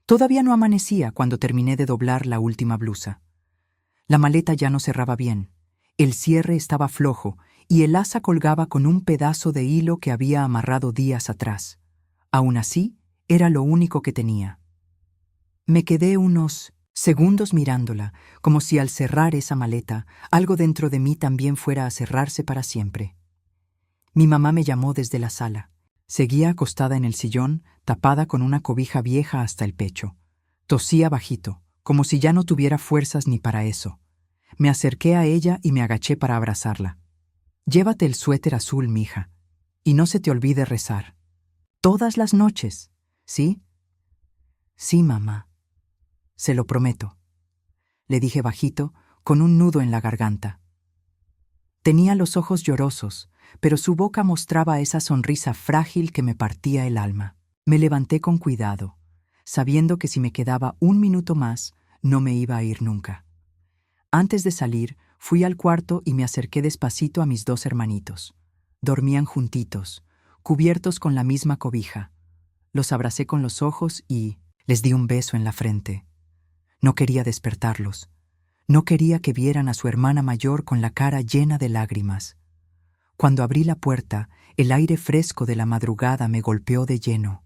Todavía no amanecía cuando terminé de doblar la última blusa. La maleta ya no cerraba bien, el cierre estaba flojo y el asa colgaba con un pedazo de hilo que había amarrado días atrás. Aún así, era lo único que tenía. Me quedé unos segundos mirándola, como si al cerrar esa maleta, algo dentro de mí también fuera a cerrarse para siempre. Mi mamá me llamó desde la sala. Seguía acostada en el sillón, tapada con una cobija vieja hasta el pecho. Tosía bajito, como si ya no tuviera fuerzas ni para eso. Me acerqué a ella y me agaché para abrazarla. Llévate el suéter azul, mija, y no se te olvide rezar. Todas las noches, ¿sí? Sí, mamá. Se lo prometo, le dije bajito, con un nudo en la garganta. Tenía los ojos llorosos, pero su boca mostraba esa sonrisa frágil que me partía el alma. Me levanté con cuidado, sabiendo que si me quedaba un minuto más, no me iba a ir nunca. Antes de salir, fui al cuarto y me acerqué despacito a mis dos hermanitos. Dormían juntitos, cubiertos con la misma cobija. Los abracé con los ojos y les di un beso en la frente. No quería despertarlos. No quería que vieran a su hermana mayor con la cara llena de lágrimas. Cuando abrí la puerta, el aire fresco de la madrugada me golpeó de lleno.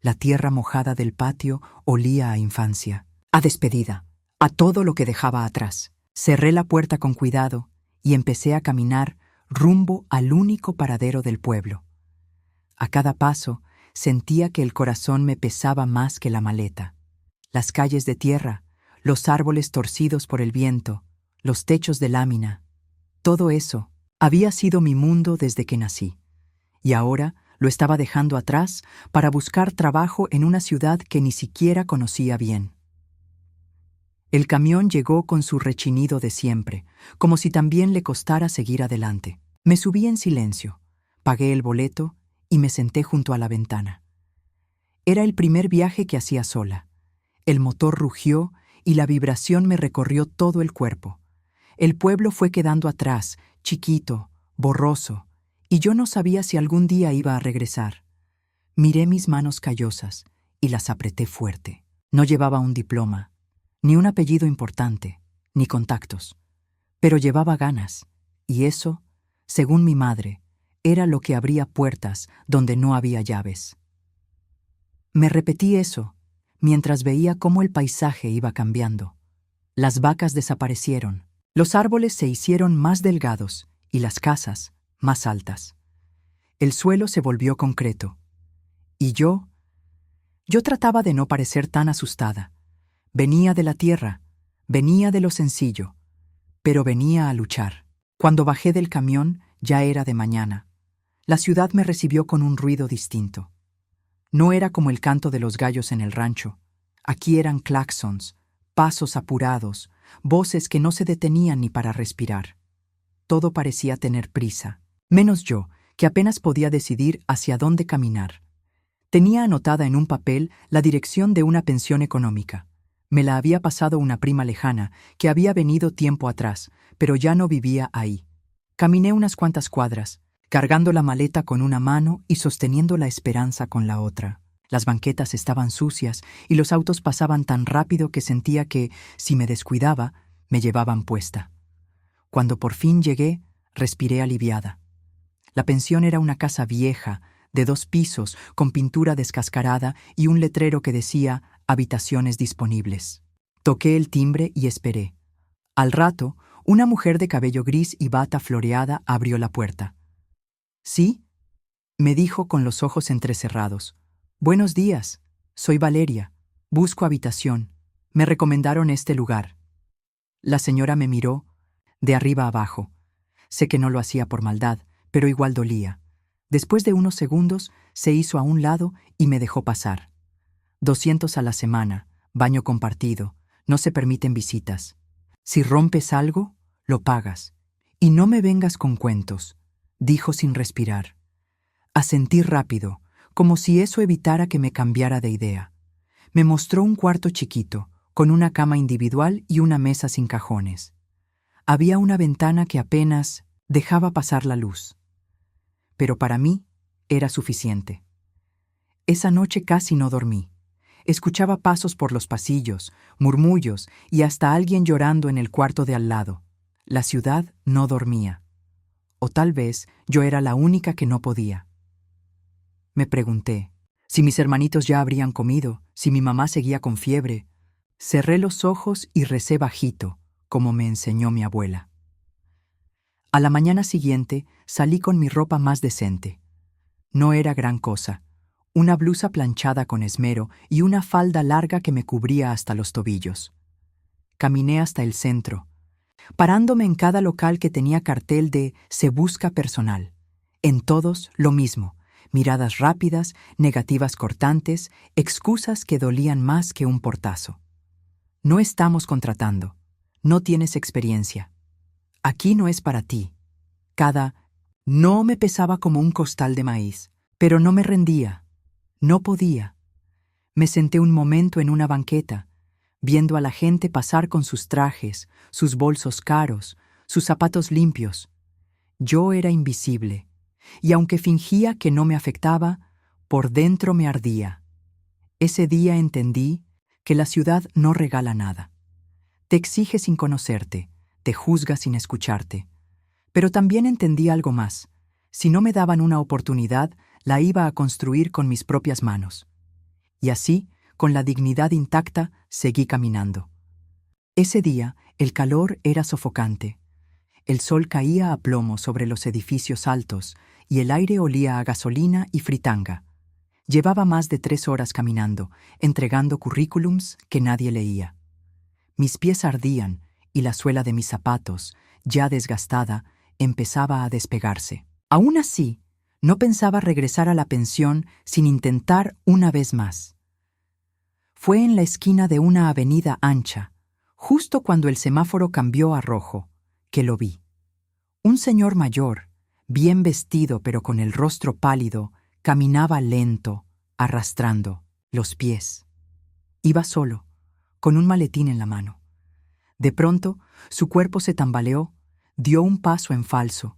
La tierra mojada del patio olía a infancia, a despedida, a todo lo que dejaba atrás. Cerré la puerta con cuidado y empecé a caminar rumbo al único paradero del pueblo. A cada paso sentía que el corazón me pesaba más que la maleta. Las calles de tierra, los árboles torcidos por el viento, los techos de lámina, todo eso había sido mi mundo desde que nací, y ahora lo estaba dejando atrás para buscar trabajo en una ciudad que ni siquiera conocía bien. El camión llegó con su rechinido de siempre, como si también le costara seguir adelante. Me subí en silencio, pagué el boleto y me senté junto a la ventana. Era el primer viaje que hacía sola. El motor rugió y la vibración me recorrió todo el cuerpo. El pueblo fue quedando atrás, chiquito, borroso, y yo no sabía si algún día iba a regresar. Miré mis manos callosas y las apreté fuerte. No llevaba un diploma, ni un apellido importante, ni contactos, pero llevaba ganas, y eso, según mi madre, era lo que abría puertas donde no había llaves. Me repetí eso, mientras veía cómo el paisaje iba cambiando. Las vacas desaparecieron, los árboles se hicieron más delgados y las casas más altas. El suelo se volvió concreto. Y yo trataba de no parecer tan asustada. Venía de la tierra, venía de lo sencillo, pero venía a luchar. Cuando bajé del camión, ya era de mañana. La ciudad me recibió con un ruido distinto. No era como el canto de los gallos en el rancho. Aquí eran claxons, pasos apurados, voces que no se detenían ni para respirar. Todo parecía tener prisa, menos yo, que apenas podía decidir hacia dónde caminar. Tenía anotada en un papel la dirección de una pensión económica. Me la había pasado una prima lejana que había venido tiempo atrás, pero ya no vivía ahí. Caminé unas cuantas cuadras, cargando la maleta con una mano y sosteniendo la esperanza con la otra. Las banquetas estaban sucias y los autos pasaban tan rápido que sentía que, si me descuidaba, me llevaban puesta. Cuando por fin llegué, respiré aliviada. La pensión era una casa vieja, de 2 pisos, con pintura descascarada y un letrero que decía «Habitaciones disponibles». Toqué el timbre y esperé. Al rato, una mujer de cabello gris y bata floreada abrió la puerta. «¿Sí?», me dijo con los ojos entrecerrados. «Buenos días, soy Valeria. Busco habitación. Me recomendaron este lugar». La señora me miró, de arriba abajo. Sé que no lo hacía por maldad, pero igual dolía. Después de unos segundos, se hizo a un lado y me dejó pasar. 200 a la semana, baño compartido, no se permiten visitas. Si rompes algo, lo pagas. Y no me vengas con cuentos, dijo sin respirar. Asentí rápido, como si eso evitara que me cambiara de idea. Me mostró un cuarto chiquito, con una cama individual y una mesa sin cajones. Había una ventana que apenas dejaba pasar la luz. Pero para mí era suficiente. Esa noche casi no dormí. Escuchaba pasos por los pasillos, murmullos y hasta alguien llorando en el cuarto de al lado. La ciudad no dormía. O tal vez yo era la única que no podía. Me pregunté, si mis hermanitos ya habrían comido, si mi mamá seguía con fiebre. Cerré los ojos y recé bajito, como me enseñó mi abuela. A la mañana siguiente salí con mi ropa más decente. No era gran cosa, una blusa planchada con esmero y una falda larga que me cubría hasta los tobillos. Caminé hasta el centro, parándome en cada local que tenía cartel de «Se busca personal». En todos, lo mismo, miradas rápidas, negativas cortantes, excusas que dolían más que un portazo. No estamos contratando. No tienes experiencia. Aquí no es para ti. Cada no me pesaba como un costal de maíz, pero no me rendía. No podía. Me senté un momento en una banqueta, viendo a la gente pasar con sus trajes, sus bolsos caros, sus zapatos limpios. Yo era invisible, y aunque fingía que no me afectaba, por dentro me ardía. Ese día entendí que la ciudad no regala nada. Te exige sin conocerte, te juzga sin escucharte. Pero también entendí algo más. Si no me daban una oportunidad, la iba a construir con mis propias manos. Y así, con la dignidad intacta, seguí caminando. Ese día, el calor era sofocante. El sol caía a plomo sobre los edificios altos y el aire olía a gasolina y fritanga. Llevaba más de 3 horas caminando, entregando currículums que nadie leía. Mis pies ardían y la suela de mis zapatos, ya desgastada, empezaba a despegarse. Aún así, no pensaba regresar a la pensión sin intentar una vez más. Fue en la esquina de una avenida ancha, justo cuando el semáforo cambió a rojo, que lo vi. Un señor mayor, bien vestido pero con el rostro pálido, caminaba lento, arrastrando los pies. Iba solo, con un maletín en la mano. De pronto, su cuerpo se tambaleó, dio un paso en falso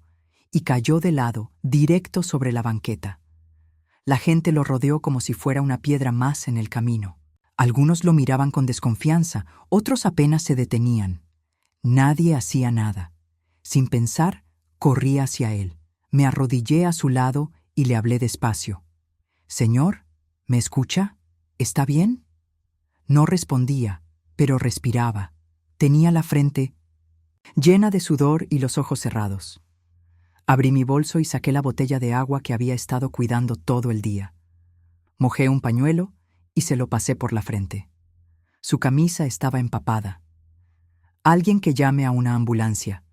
y cayó de lado, directo sobre la banqueta. La gente lo rodeó como si fuera una piedra más en el camino. Algunos lo miraban con desconfianza, otros apenas se detenían. Nadie hacía nada. Sin pensar, corrí hacia él. Me arrodillé a su lado y le hablé despacio. «Señor, ¿me escucha? ¿Está bien?» No respondía, pero respiraba. Tenía la frente llena de sudor y los ojos cerrados. Abrí mi bolso y saqué la botella de agua que había estado cuidando todo el día. Mojé un pañuelo y se lo pasé por la frente. Su camisa estaba empapada. «Alguien que llame a una ambulancia».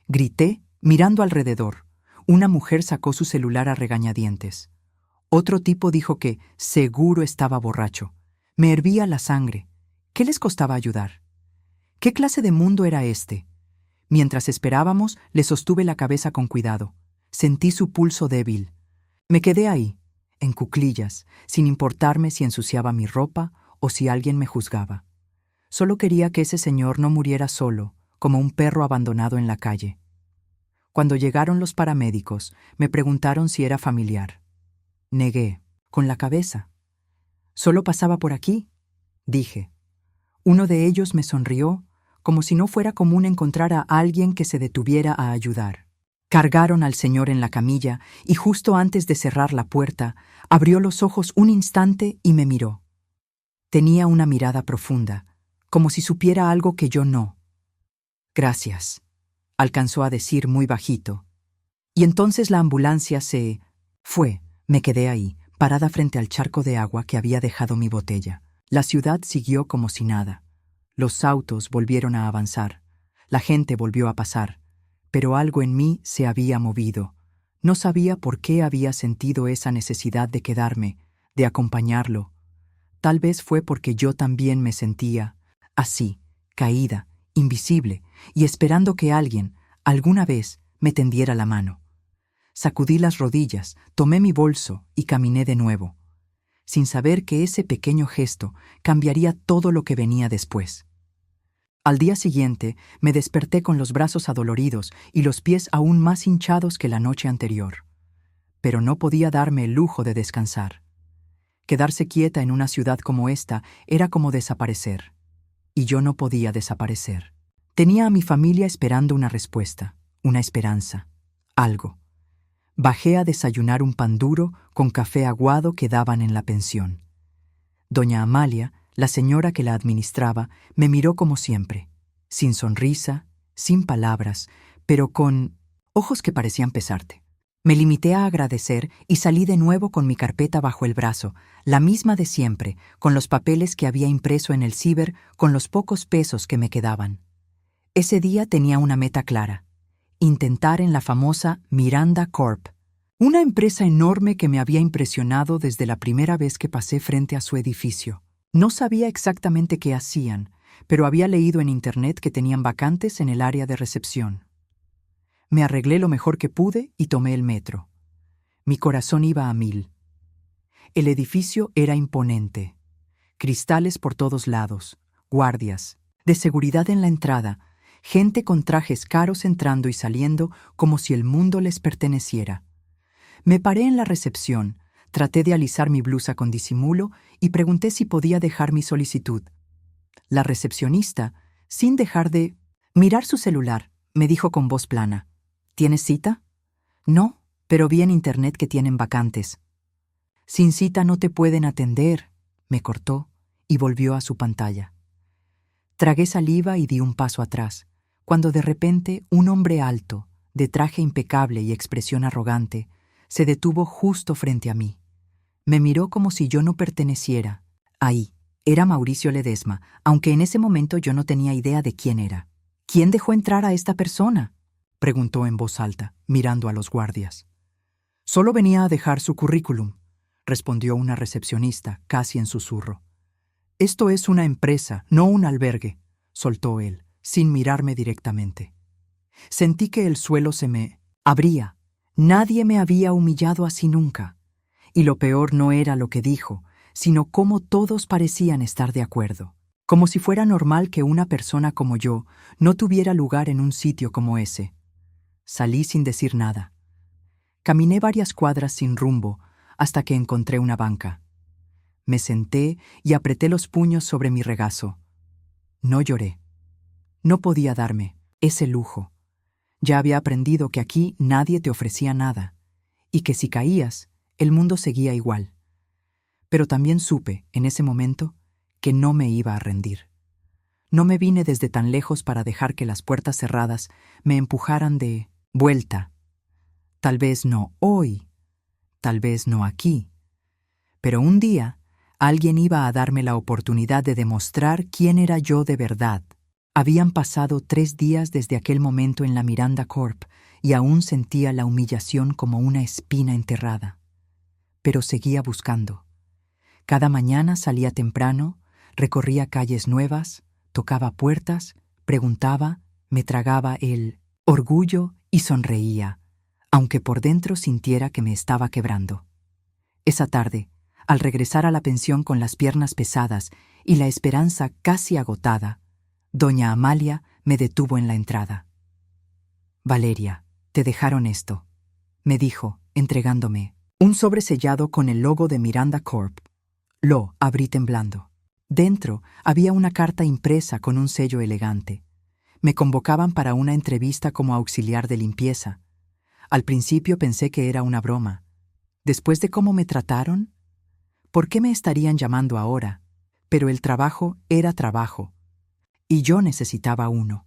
Grité, mirando alrededor. Una mujer sacó su celular a regañadientes. Otro tipo dijo que seguro estaba borracho. Me hervía la sangre. ¿Qué les costaba ayudar? ¿Qué clase de mundo era este? Mientras esperábamos, le sostuve la cabeza con cuidado. Sentí su pulso débil. Me quedé ahí, en cuclillas, sin importarme si ensuciaba mi ropa o si alguien me juzgaba. Solo quería que ese señor no muriera solo, como un perro abandonado en la calle. Cuando llegaron los paramédicos, me preguntaron si era familiar. Negué, con la cabeza. «Solo pasaba por aquí», dije. Uno de ellos me sonrió, como si no fuera común encontrar a alguien que se detuviera a ayudar. Cargaron al señor en la camilla y justo antes de cerrar la puerta, abrió los ojos un instante y me miró. Tenía una mirada profunda, como si supiera algo que yo no. «Gracias», alcanzó a decir muy bajito. Y entonces la ambulancia se fue. Me quedé ahí, parada frente al charco de agua que había dejado mi botella. La ciudad siguió como si nada. Los autos volvieron a avanzar. La gente volvió a pasar. Pero algo en mí se había movido. No sabía por qué había sentido esa necesidad de quedarme, de acompañarlo. Tal vez fue porque yo también me sentía así, caída, invisible, y esperando que alguien, alguna vez, me tendiera la mano. Sacudí las rodillas, tomé mi bolso y caminé de nuevo, sin saber que ese pequeño gesto cambiaría todo lo que venía después. Al día siguiente me desperté con los brazos adoloridos y los pies aún más hinchados que la noche anterior. Pero no podía darme el lujo de descansar. Quedarse quieta en una ciudad como esta era como desaparecer. Y yo no podía desaparecer. Tenía a mi familia esperando una respuesta, una esperanza, algo. Bajé a desayunar un pan duro con café aguado que daban en la pensión. Doña Amalia, la señora que la administraba, me miró como siempre, sin sonrisa, sin palabras, pero con ojos que parecían pesarte. Me limité a agradecer y salí de nuevo con mi carpeta bajo el brazo, la misma de siempre, con los papeles que había impreso en el ciber, con los pocos pesos que me quedaban. Ese día tenía una meta clara: intentar en la famosa Miranda Corp, una empresa enorme que me había impresionado desde la primera vez que pasé frente a su edificio. No sabía exactamente qué hacían, pero había leído en internet que tenían vacantes en el área de recepción. Me arreglé lo mejor que pude y tomé el metro. Mi corazón iba a 1000. El edificio era imponente. Cristales por todos lados, guardias, de seguridad en la entrada, gente con trajes caros entrando y saliendo como si el mundo les perteneciera. Me paré en la recepción, traté de alisar mi blusa con disimulo y pregunté si podía dejar mi solicitud. La recepcionista, sin dejar de mirar su celular, me dijo con voz plana: ¿Tienes cita? No, pero vi en internet que tienen vacantes. Sin cita no te pueden atender, me cortó y volvió a su pantalla. Tragué saliva y di un paso atrás, cuando de repente un hombre alto, de traje impecable y expresión arrogante, se detuvo justo frente a mí. Me miró como si yo no perteneciera. Ahí, era Mauricio Ledesma, aunque en ese momento yo no tenía idea de quién era. ¿Quién dejó entrar a esta persona?, preguntó en voz alta, mirando a los guardias. Solo venía a dejar su currículum, respondió una recepcionista, casi en susurro. Esto es una empresa, no un albergue, soltó él, sin mirarme directamente. Sentí que el suelo se me abría. Nadie me había humillado así nunca. Y lo peor no era lo que dijo, sino cómo todos parecían estar de acuerdo. Como si fuera normal que una persona como yo no tuviera lugar en un sitio como ese. Salí sin decir nada. Caminé varias cuadras sin rumbo hasta que encontré una banca. Me senté y apreté los puños sobre mi regazo. No lloré. No podía darme ese lujo. Ya había aprendido que aquí nadie te ofrecía nada, y que si caías, el mundo seguía igual. Pero también supe, en ese momento, que no me iba a rendir. No me vine desde tan lejos para dejar que las puertas cerradas me empujaran de vuelta. Tal vez no hoy, tal vez no aquí, pero un día alguien iba a darme la oportunidad de demostrar quién era yo de verdad. Habían pasado 3 días desde aquel momento en la Miranda Corp y aún sentía la humillación como una espina enterrada. Pero seguía buscando. Cada mañana salía temprano, recorría calles nuevas, tocaba puertas, preguntaba, me tragaba el orgullo y sonreía, aunque por dentro sintiera que me estaba quebrando. Esa tarde, al regresar a la pensión con las piernas pesadas y la esperanza casi agotada, doña Amalia me detuvo en la entrada. «Valeria, te dejaron esto», me dijo, entregándome un sobre sellado con el logo de Miranda Corp. Lo abrí temblando. Dentro había una carta impresa con un sello elegante. Me convocaban para una entrevista como auxiliar de limpieza. Al principio pensé que era una broma. Después de cómo me trataron, ¿por qué me estarían llamando ahora? Pero el trabajo era trabajo. Y yo necesitaba uno.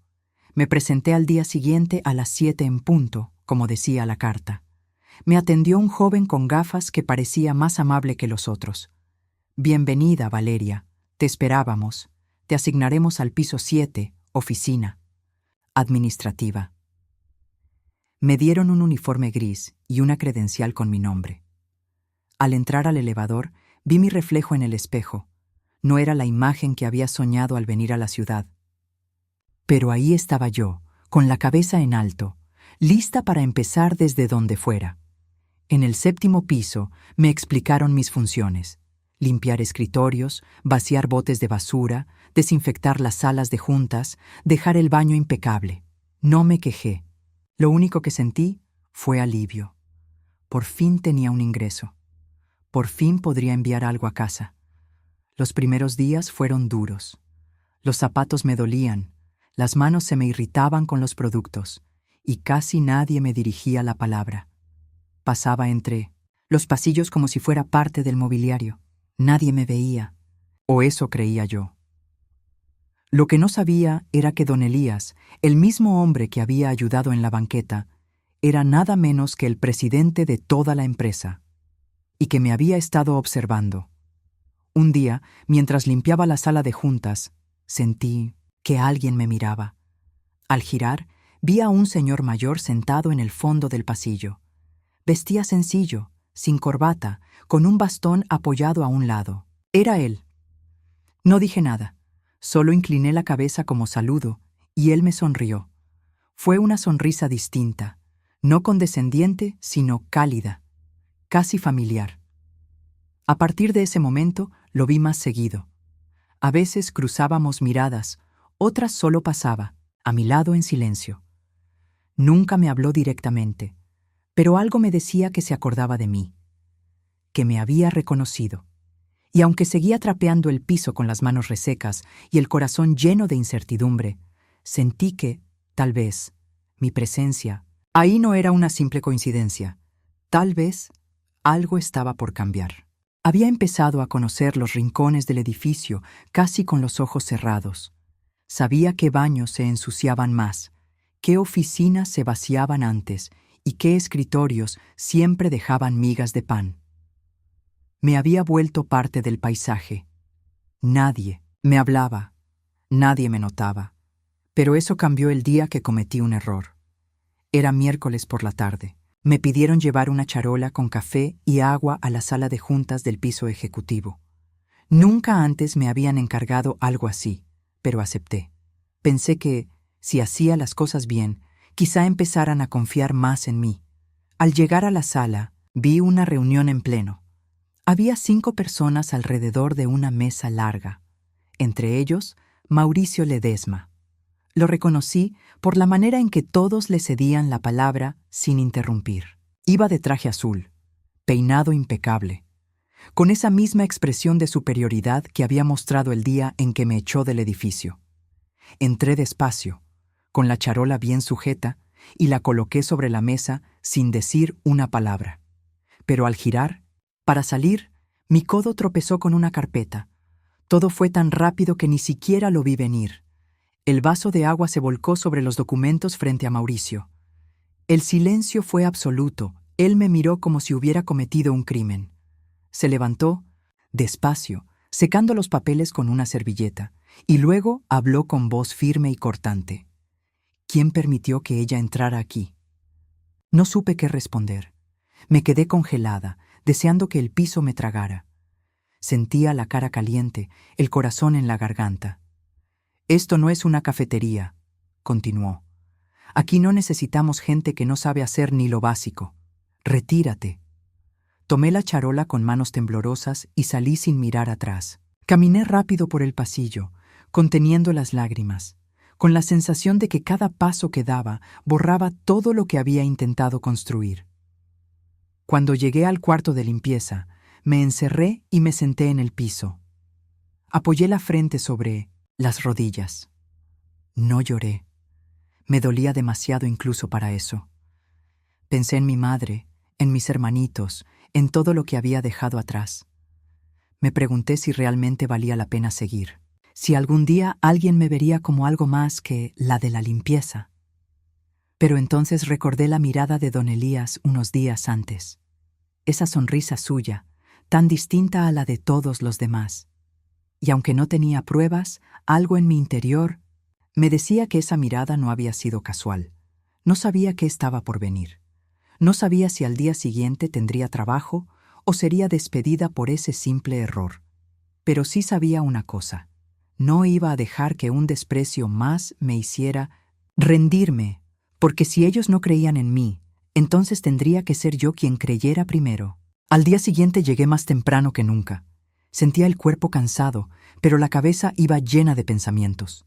Me presenté al día siguiente a las 7 en punto, como decía la carta. Me atendió un joven con gafas que parecía más amable que los otros. «Bienvenida, Valeria. Te esperábamos. Te asignaremos al piso 7, oficina administrativa». Me dieron un uniforme gris y una credencial con mi nombre. Al entrar al elevador, vi mi reflejo en el espejo. No era la imagen que había soñado al venir a la ciudad. Pero ahí estaba yo, con la cabeza en alto, lista para empezar desde donde fuera. En el 7º piso me explicaron mis funciones: limpiar escritorios, vaciar botes de basura, desinfectar las salas de juntas, dejar el baño impecable. No me quejé. Lo único que sentí fue alivio. Por fin tenía un ingreso. Por fin podría enviar algo a casa. Los primeros días fueron duros. Los zapatos me dolían, las manos se me irritaban con los productos, y casi nadie me dirigía la palabra. Pasaba entre los pasillos como si fuera parte del mobiliario. Nadie me veía, o eso creía yo. Lo que no sabía era que don Elías, el mismo hombre que había ayudado en la banqueta, era nada menos que el presidente de toda la empresa, y que me había estado observando. Un día, mientras limpiaba la sala de juntas, sentí que alguien me miraba. Al girar, vi a un señor mayor sentado en el fondo del pasillo. Vestía sencillo, sin corbata, con un bastón apoyado a un lado. Era él. No dije nada, solo incliné la cabeza como saludo, y él me sonrió. Fue una sonrisa distinta, no condescendiente, sino cálida, casi familiar. A partir de ese momento, lo vi más seguido. A veces cruzábamos miradas, otras solo pasaba, a mi lado en silencio. Nunca me habló directamente, pero algo me decía que se acordaba de mí, que me había reconocido. Y aunque seguía trapeando el piso con las manos resecas y el corazón lleno de incertidumbre, sentí que, tal vez, mi presencia ahí no era una simple coincidencia. Tal vez algo estaba por cambiar. Había empezado a conocer los rincones del edificio casi con los ojos cerrados. Sabía qué baños se ensuciaban más, qué oficinas se vaciaban antes y qué escritorios siempre dejaban migas de pan. Me había vuelto parte del paisaje. Nadie me hablaba, nadie me notaba. Pero eso cambió el día que cometí un error. Era miércoles por la tarde. Me pidieron llevar una charola con café y agua a la sala de juntas del piso ejecutivo. Nunca antes me habían encargado algo así, pero acepté. Pensé que, si hacía las cosas bien, quizá empezaran a confiar más en mí. Al llegar a la sala, vi una reunión en pleno. Había 5 personas alrededor de una mesa larga. Entre ellos, Mauricio Ledesma. Lo reconocí por la manera en que todos le cedían la palabra sin interrumpir. Iba de traje azul, peinado impecable, con esa misma expresión de superioridad que había mostrado el día en que me echó del edificio. Entré despacio, con la charola bien sujeta, y la coloqué sobre la mesa sin decir una palabra. Pero al girar, para salir, mi codo tropezó con una carpeta. Todo fue tan rápido que ni siquiera lo vi venir. El vaso de agua se volcó sobre los documentos frente a Mauricio. El silencio fue absoluto. Él me miró como si hubiera cometido un crimen. Se levantó, despacio, secando los papeles con una servilleta, y luego habló con voz firme y cortante. ¿Quién permitió que ella entrara aquí? No supe qué responder. Me quedé congelada, deseando que el piso me tragara. Sentía la cara caliente, el corazón en la garganta. «Esto no es una cafetería», continuó. «Aquí no necesitamos gente que no sabe hacer ni lo básico. Retírate». Tomé la charola con manos temblorosas y salí sin mirar atrás. Caminé rápido por el pasillo, conteniendo las lágrimas, con la sensación de que cada paso que daba borraba todo lo que había intentado construir. Cuando llegué al cuarto de limpieza, me encerré y me senté en el piso. Apoyé la frente sobre las rodillas. No lloré. Me dolía demasiado incluso para eso. Pensé en mi madre, en mis hermanitos, en todo lo que había dejado atrás. Me pregunté si realmente valía la pena seguir, si algún día alguien me vería como algo más que la de la limpieza. Pero entonces recordé la mirada de don Elías unos días antes. Esa sonrisa suya, tan distinta a la de todos los demás. Y aunque no tenía pruebas, algo en mi interior me decía que esa mirada no había sido casual. No sabía qué estaba por venir. No sabía si al día siguiente tendría trabajo o sería despedida por ese simple error. Pero sí sabía una cosa. No iba a dejar que un desprecio más me hiciera rendirme, porque si ellos no creían en mí, entonces tendría que ser yo quien creyera primero. Al día siguiente llegué más temprano que nunca. Sentía el cuerpo cansado, pero la cabeza iba llena de pensamientos.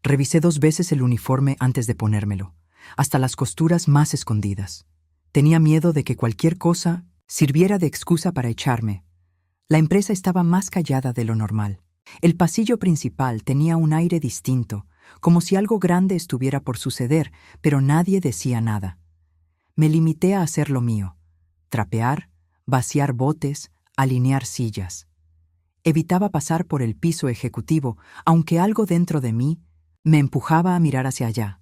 Revisé 2 veces el uniforme antes de ponérmelo, hasta las costuras más escondidas. Tenía miedo de que cualquier cosa sirviera de excusa para echarme, La empresa estaba más callada de lo normal. El pasillo principal tenía un aire distinto, como si algo grande estuviera por suceder, pero nadie decía nada. Me limité a hacer lo mío: trapear, vaciar botes, alinear sillas. Evitaba pasar por el piso ejecutivo, aunque algo dentro de mí me empujaba a mirar hacia allá.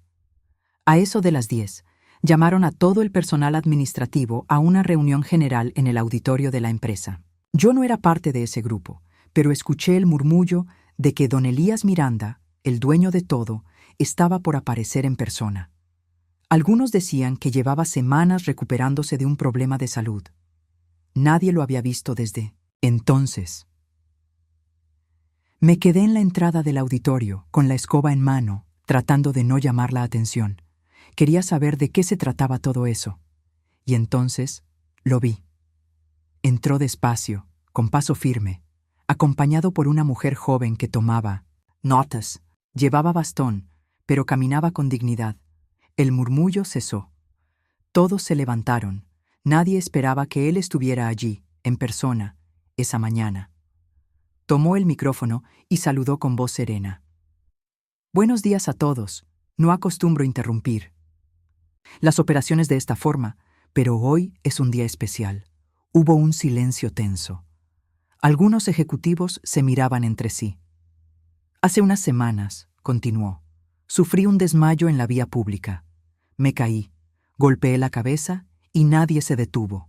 A eso de las 10, llamaron a todo el personal administrativo a una reunión general en el auditorio de la empresa. Yo no era parte de ese grupo, pero escuché el murmullo de que don Elías Miranda, el dueño de todo, estaba por aparecer en persona. Algunos decían que llevaba semanas recuperándose de un problema de salud. Nadie lo había visto desde entonces. Me quedé en la entrada del auditorio, con la escoba en mano, tratando de no llamar la atención. Quería saber de qué se trataba todo eso. Y entonces lo vi. Entró despacio, con paso firme, acompañado por una mujer joven que tomaba notas. Llevaba bastón, pero caminaba con dignidad. El murmullo cesó. Todos se levantaron. Nadie esperaba que él estuviera allí, en persona, esa mañana. Tomó el micrófono y saludó con voz serena. Buenos días a todos. No acostumbro interrumpir las operaciones de esta forma, pero hoy es un día especial. Hubo un silencio tenso. Algunos ejecutivos se miraban entre sí. Hace unas semanas, continuó, sufrí un desmayo en la vía pública. Me caí, golpeé la cabeza y nadie se detuvo.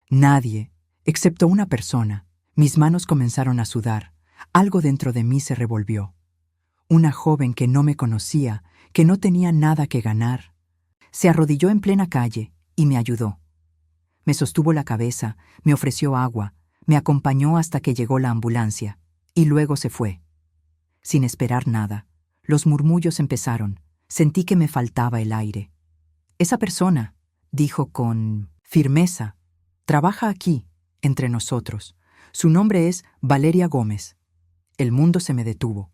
Nadie, excepto una persona. Mis manos comenzaron a sudar. Algo dentro de mí se revolvió. Una joven que no me conocía, que no tenía nada que ganar, se arrodilló en plena calle y me ayudó. Me sostuvo la cabeza, me ofreció agua, me acompañó hasta que llegó la ambulancia, y luego se fue. Sin esperar nada, los murmullos empezaron. Sentí que me faltaba el aire. Esa persona, dijo con firmeza, trabaja aquí, entre nosotros. Su nombre es Valeria Gómez. El mundo se me detuvo.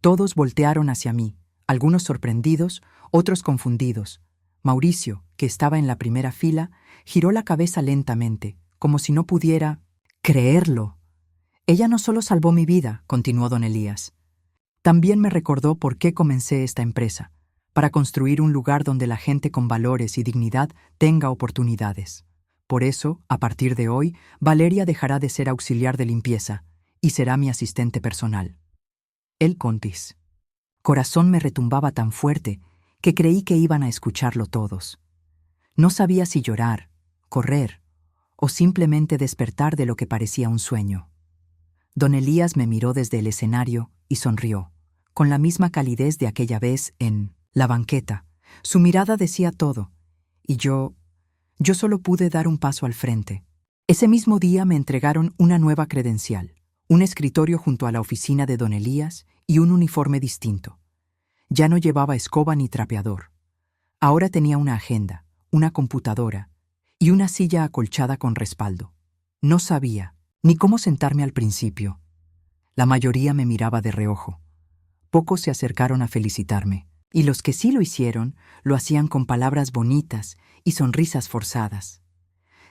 Todos voltearon hacia mí, algunos sorprendidos, otros confundidos. Mauricio, que estaba en la primera fila, giró la cabeza lentamente, como si no pudiera creerlo. Ella no solo salvó mi vida, continuó don Elías. También me recordó por qué comencé esta empresa, para construir un lugar donde la gente con valores y dignidad tenga oportunidades. Por eso, a partir de hoy, Valeria dejará de ser auxiliar de limpieza y será mi asistente personal. El contis. Corazón me retumbaba tan fuerte que creí que iban a escucharlo todos. No sabía si llorar, correr o simplemente despertar de lo que parecía un sueño. Don Elías me miró desde el escenario y sonrió, con la misma calidez de aquella vez en la banqueta. Su mirada decía todo, y yo solo pude dar un paso al frente. Ese mismo día me entregaron una nueva credencial, un escritorio junto a la oficina de don Elías y un uniforme distinto. Ya no llevaba escoba ni trapeador. Ahora tenía una agenda, una computadora y una silla acolchada con respaldo. No sabía ni cómo sentarme al principio. La mayoría me miraba de reojo. Pocos se acercaron a felicitarme, y los que sí lo hicieron, lo hacían con palabras bonitas y sonrisas forzadas.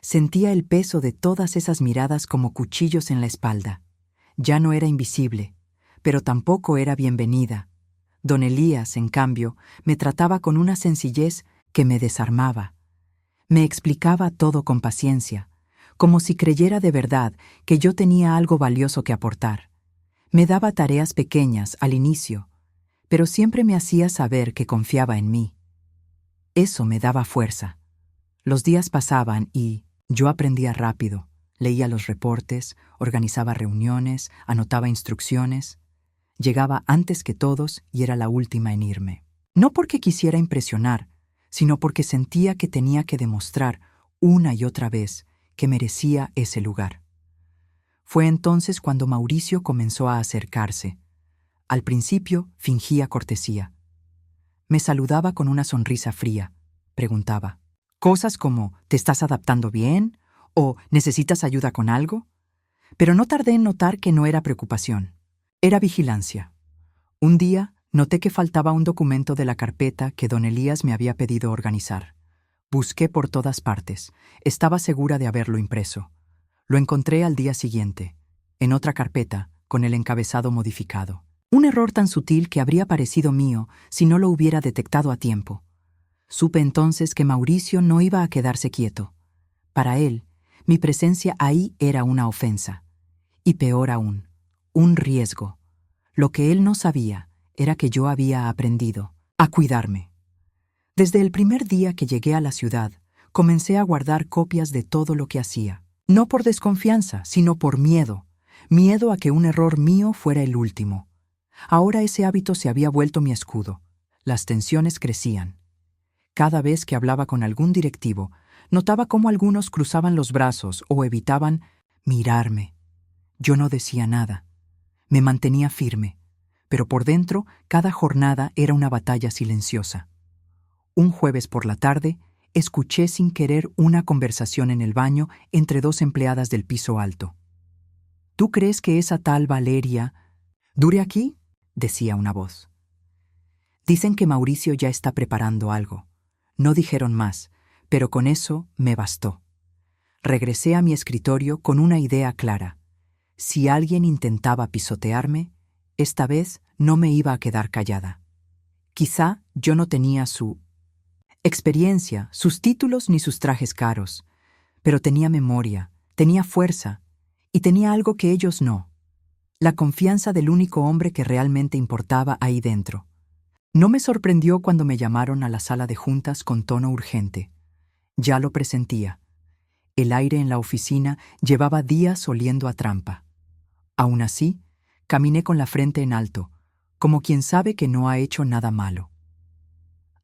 Sentía el peso de todas esas miradas como cuchillos en la espalda. Ya no era invisible, pero tampoco era bienvenida. Don Elías, en cambio, me trataba con una sencillez que me desarmaba. Me explicaba todo con paciencia, como si creyera de verdad que yo tenía algo valioso que aportar. Me daba tareas pequeñas al inicio, pero siempre me hacía saber que confiaba en mí. Eso me daba fuerza. Los días pasaban y yo aprendía rápido. Leía los reportes, organizaba reuniones, anotaba instrucciones. Llegaba antes que todos y era la última en irme. No porque quisiera impresionar, sino porque sentía que tenía que demostrar una y otra vez que merecía ese lugar. Fue entonces cuando Mauricio comenzó a acercarse. Al principio fingía cortesía. Me saludaba con una sonrisa fría. Preguntaba cosas como ¿te estás adaptando bien? ¿O necesitas ayuda con algo? Pero no tardé en notar que no era preocupación. Era vigilancia. Un día noté que faltaba un documento de la carpeta que don Elías me había pedido organizar. Busqué por todas partes. Estaba segura de haberlo impreso. Lo encontré al día siguiente. en otra carpeta, con el encabezado modificado. Un error tan sutil que habría parecido mío si no lo hubiera detectado a tiempo. Supe entonces que Mauricio no iba a quedarse quieto. Para él, mi presencia ahí era una ofensa. Y peor aún, un riesgo. Lo que él no sabía era que yo había aprendido a cuidarme. Desde el primer día que llegué a la ciudad, comencé a guardar copias de todo lo que hacía. No por desconfianza, sino por miedo. Miedo a que un error mío fuera el último. Ahora ese hábito se había vuelto mi escudo. Las tensiones crecían. Cada vez que hablaba con algún directivo, notaba cómo algunos cruzaban los brazos o evitaban mirarme. Yo no decía nada. Me mantenía firme, pero por dentro cada jornada era una batalla silenciosa. Un jueves por la tarde, escuché sin querer una conversación en el baño entre dos empleadas del piso alto. ¿Tú crees que esa tal Valeria dure aquí?, decía una voz. Dicen que Mauricio ya está preparando algo. No dijeron más, pero con eso me bastó. Regresé a mi escritorio con una idea clara. Si alguien intentaba pisotearme, esta vez no me iba a quedar callada. Quizá yo no tenía su experiencia, sus títulos ni sus trajes caros, pero tenía memoria, tenía fuerza y tenía algo que ellos no: la confianza del único hombre que realmente importaba ahí dentro. No me sorprendió cuando me llamaron a la sala de juntas con tono urgente. Ya lo presentía. El aire en la oficina llevaba días oliendo a trampa. Aún así, caminé con la frente en alto, como quien sabe que no ha hecho nada malo.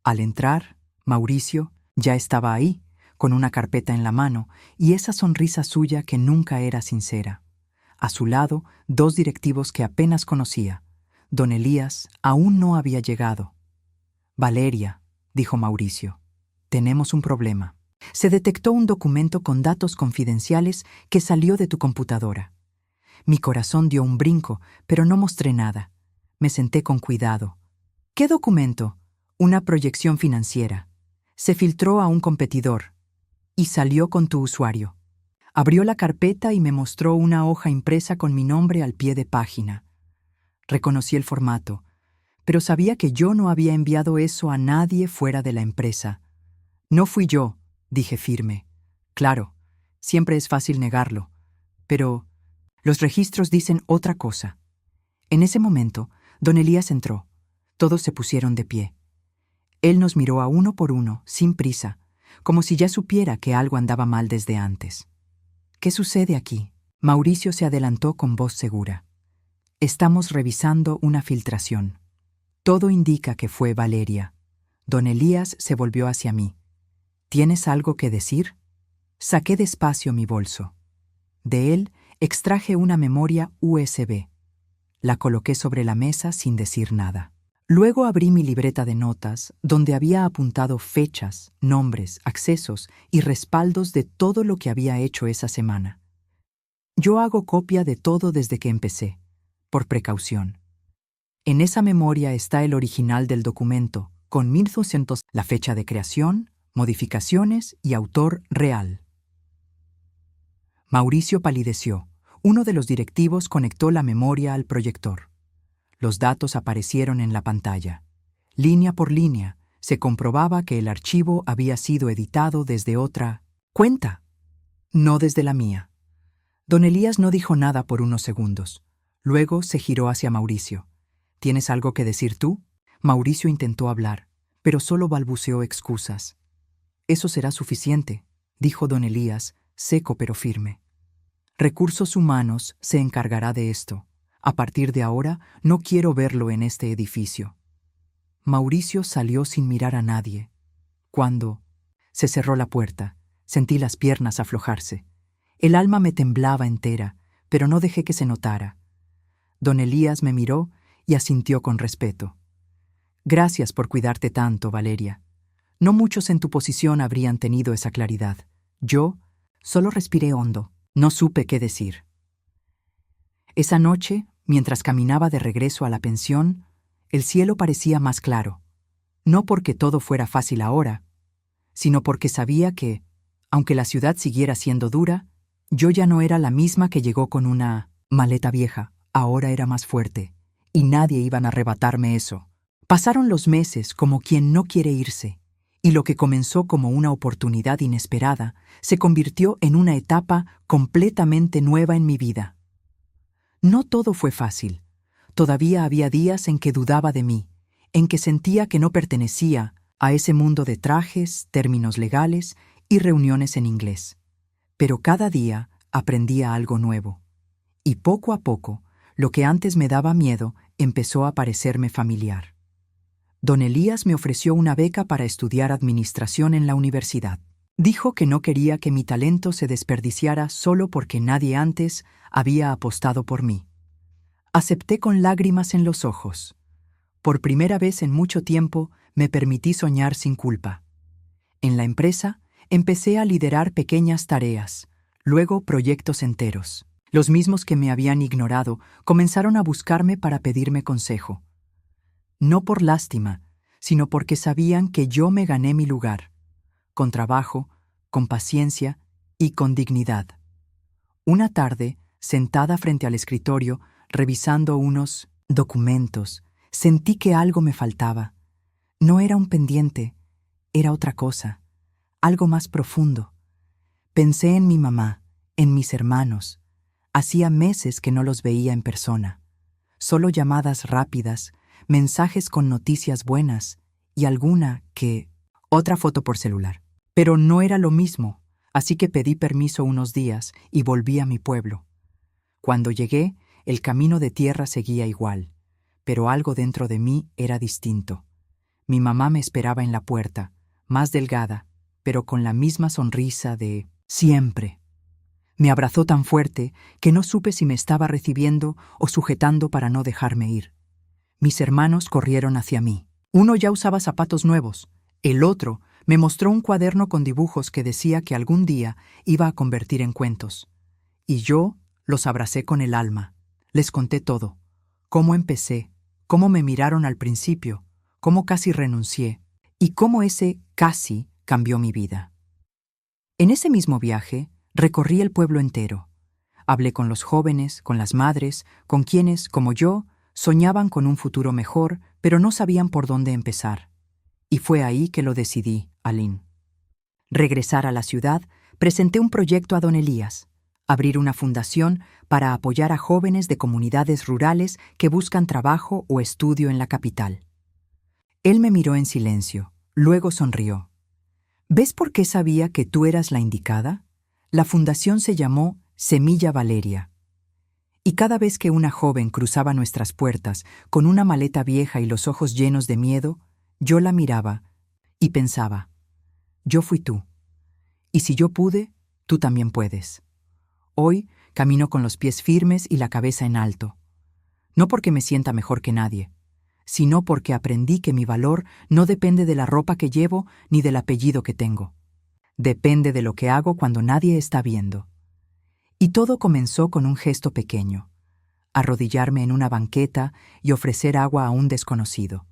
Al entrar, Mauricio ya estaba ahí, con una carpeta en la mano y esa sonrisa suya que nunca era sincera. A su lado, dos directivos que apenas conocía. Don Elías aún no había llegado. «Valeria», dijo Mauricio, «tenemos un problema. Se detectó un documento con datos confidenciales que salió de tu computadora». Mi corazón dio un brinco, pero no mostré nada. Me senté con cuidado. «¿Qué documento?» «Una proyección financiera. Se filtró a un competidor y salió con tu usuario». Abrió la carpeta y me mostró una hoja impresa con mi nombre al pie de página. Reconocí el formato, pero sabía que yo no había enviado eso a nadie fuera de la empresa. «No fui yo», dije firme. «Claro, siempre es fácil negarlo, pero los registros dicen otra cosa». En ese momento, don Elías entró. Todos se pusieron de pie. Él nos miró a uno por uno, sin prisa, como si ya supiera que algo andaba mal desde antes. «¿Qué sucede aquí?». Mauricio se adelantó con voz segura. «Estamos revisando una filtración. Todo indica que fue Valeria». Don Elías se volvió hacia mí. «¿Tienes algo que decir?». Saqué despacio mi bolso. De él extraje una memoria USB. La coloqué sobre la mesa sin decir nada. Luego abrí mi libreta de notas, donde había apuntado fechas, nombres, accesos y respaldos de todo lo que había hecho esa semana. Yo hago copia de todo desde que empecé, por precaución. En esa memoria está el original del documento, con 1200, la fecha de creación, modificaciones y autor real. Mauricio palideció. Uno de los directivos conectó la memoria al proyector. Los datos aparecieron en la pantalla. Línea por línea, se comprobaba que el archivo había sido editado desde otra cuenta, no desde la mía. Don Elías no dijo nada por unos segundos. Luego se giró hacia Mauricio. «¿Tienes algo que decir tú?». Mauricio intentó hablar, pero solo balbuceó excusas. «Eso será suficiente», dijo don Elías, seco pero firme. «Recursos Humanos se encargará de esto. A partir de ahora no quiero verlo en este edificio». Mauricio salió sin mirar a nadie. Cuando se cerró la puerta, sentí las piernas aflojarse. El alma me temblaba entera, pero no dejé que se notara. Don Elías me miró y asintió con respeto. «Gracias por cuidarte tanto, Valeria. No muchos en tu posición habrían tenido esa claridad. Yo solo respiré hondo. No supe qué decir». Esa noche, mientras caminaba de regreso a la pensión, el cielo parecía más claro. No porque todo fuera fácil ahora, sino porque sabía que, aunque la ciudad siguiera siendo dura, yo ya no era la misma que llegó con una Maleta vieja, ahora era más fuerte, y nadie iba a arrebatarme eso. Pasaron los meses como quien no quiere irse, y lo que comenzó como una oportunidad inesperada se convirtió en una etapa completamente nueva en mi vida. No todo fue fácil. Todavía había días en que dudaba de mí, en que sentía que no pertenecía a ese mundo de trajes, términos legales y reuniones en inglés. Pero cada día aprendía algo nuevo. Y poco a poco, lo que antes me daba miedo empezó a parecerme familiar. Don Elías me ofreció una beca para estudiar administración en la universidad. Dijo que no quería que mi talento se desperdiciara solo porque nadie antes había apostado por mí. Acepté con lágrimas en los ojos. Por primera vez en mucho tiempo me permití soñar sin culpa. En la empresa empecé a liderar pequeñas tareas, luego proyectos enteros. Los mismos que me habían ignorado comenzaron a buscarme para pedirme consejo. No por lástima, sino porque sabían que yo me gané mi lugar, con trabajo, con paciencia y con dignidad. Una tarde, sentada frente al escritorio, revisando unos documentos, sentí que algo me faltaba. No era un pendiente, era otra cosa, algo más profundo. Pensé en mi mamá, en mis hermanos. Hacía meses que no los veía en persona. Solo llamadas rápidas, mensajes con noticias buenas y alguna otra foto por celular. Pero no era lo mismo, así que pedí permiso unos días y volví a mi pueblo. Cuando llegué, el camino de tierra seguía igual, pero algo dentro de mí era distinto. Mi mamá me esperaba en la puerta, más delgada, pero con la misma sonrisa de siempre. Me abrazó tan fuerte que no supe si me estaba recibiendo o sujetando para no dejarme ir. Mis hermanos corrieron hacia mí. Uno ya usaba zapatos nuevos. El otro me mostró un cuaderno con dibujos que decía que algún día iba a convertir en cuentos. Y yo los abracé con el alma. Les conté todo. Cómo empecé, cómo me miraron al principio, cómo casi renuncié y cómo ese casi cambió mi vida. En ese mismo viaje, recorrí el pueblo entero. Hablé con los jóvenes, con las madres, con quienes, como yo, soñaban con un futuro mejor, pero no sabían por dónde empezar. Y fue ahí que lo decidí, Aline. Regresar a la ciudad, presenté un proyecto a don Elías, abrir una fundación para apoyar a jóvenes de comunidades rurales que buscan trabajo o estudio en la capital. Él me miró en silencio, luego sonrió. ¿Ves por qué sabía que tú eras la indicada? La fundación se llamó Semilla Valeria. Y cada vez que una joven cruzaba nuestras puertas con una maleta vieja y los ojos llenos de miedo, yo la miraba y pensaba, yo fui tú. Y si yo pude, tú también puedes. Hoy camino con los pies firmes y la cabeza en alto. No porque me sienta mejor que nadie, sino porque aprendí que mi valor no depende de la ropa que llevo ni del apellido que tengo. Depende de lo que hago cuando nadie está viendo. Y todo comenzó con un gesto pequeño: arrodillarme en una banqueta y ofrecer agua a un desconocido.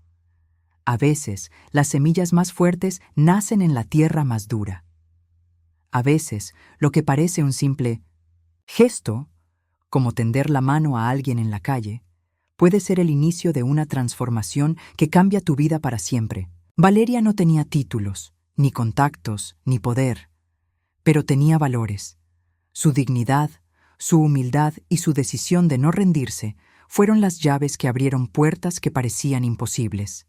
A veces, las semillas más fuertes nacen en la tierra más dura. A veces, lo que parece un simple gesto, como tender la mano a alguien en la calle, puede ser el inicio de una transformación que cambia tu vida para siempre. Valeria no tenía títulos, ni contactos, ni poder, pero tenía valores. Su dignidad, su humildad y su decisión de no rendirse fueron las llaves que abrieron puertas que parecían imposibles.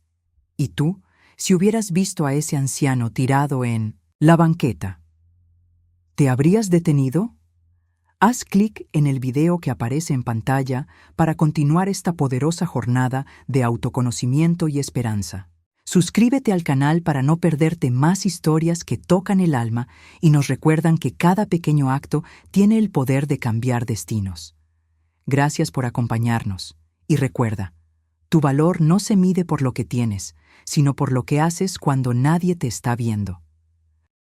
¿Y tú, si hubieras visto a ese anciano tirado en la banqueta, te habrías detenido? Haz clic en el video que aparece en pantalla para continuar esta poderosa jornada de autoconocimiento y esperanza. Suscríbete al canal para no perderte más historias que tocan el alma y nos recuerdan que cada pequeño acto tiene el poder de cambiar destinos. Gracias por acompañarnos. Y recuerda, tu valor no se mide por lo que tienes, sino por lo que haces cuando nadie te está viendo.